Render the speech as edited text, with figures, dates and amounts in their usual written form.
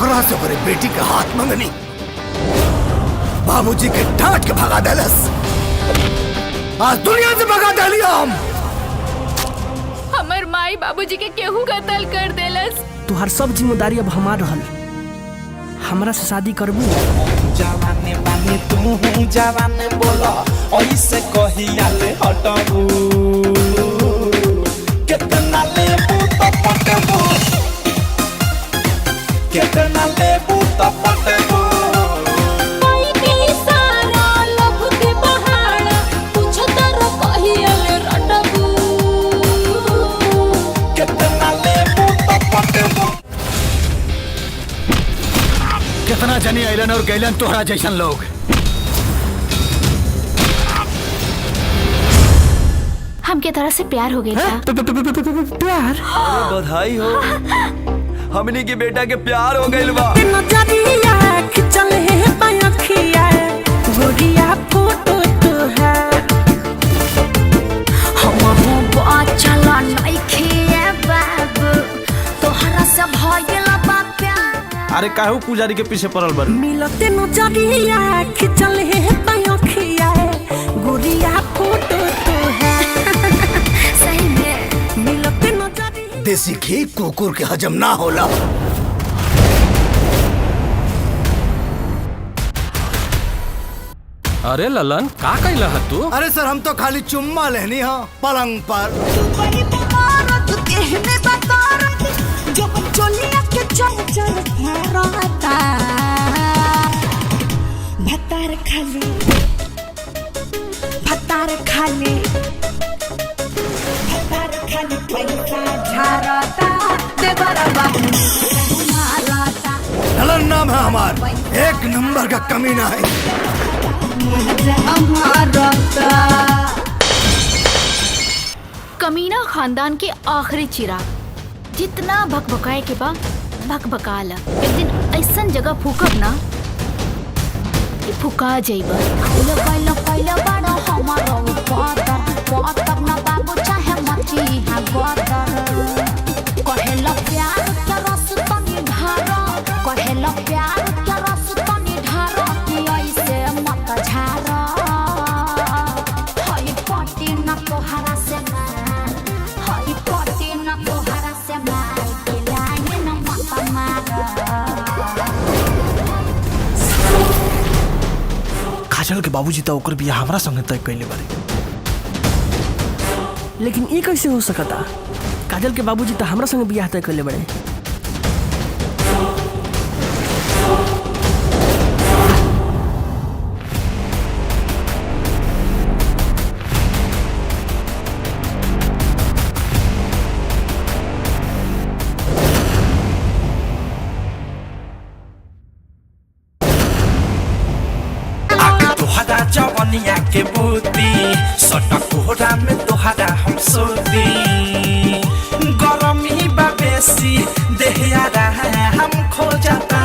ओकरा से ओकरे बेटी के हाथ मंगनी, बाबूजी के डांट के भगा देलस। आज दुनिया से भगा देलिया हम। हमर माई बाबूजी के केहू कत्ल कर देलस। तुहार सब जिम्मेदारी अब हमार रहल। हमरा से शादी करबू? जवाने बानी तू जवान बोला ऐसे कहिया ले हटबू। कितना लेबू तो पटबू, कितना लेबू तो पटबू। कितना जनी अलन और गैलन तोहरा जैसन लोग। हमके तरह से प्यार हो गया था। प्यार? बधाई हो, हमनी के बेटा के प्यार हो गइल बा। अरे काहू पुजारी के पीछे पड़ल बारू? मिलते नजरिया खिंचल है तयखिया गोरिया फोटो तो है। सही में मिलते नजरिया। देसी घी कुकुर के हजम ना होला। अरे ललन का कइला है तू? अरे सर हम तो खाली चुम्मा लेनी हाँ पलंग पर। ललन नाम है हमार, एक नंबर का कमीना है। कमीना खानदान के आखिरी चिराग। जितना भकभकाए के बा भकभकाला। एक दिन ऐसन जगह फूकब ना कि फुका जाइबा। काजल के बाबूजी तो ओकर बियाह हमरा संगे तय कइले बारे। लेकिन ये कैसे हो सकता? काजल के बाबूजी तो हमरा संगे बियाह तय कइले बड़े। जवनिया के बूती सटक कोहरा में तोहरा हम सोती। गरमी बा बेसी देहिया हम खो जाता।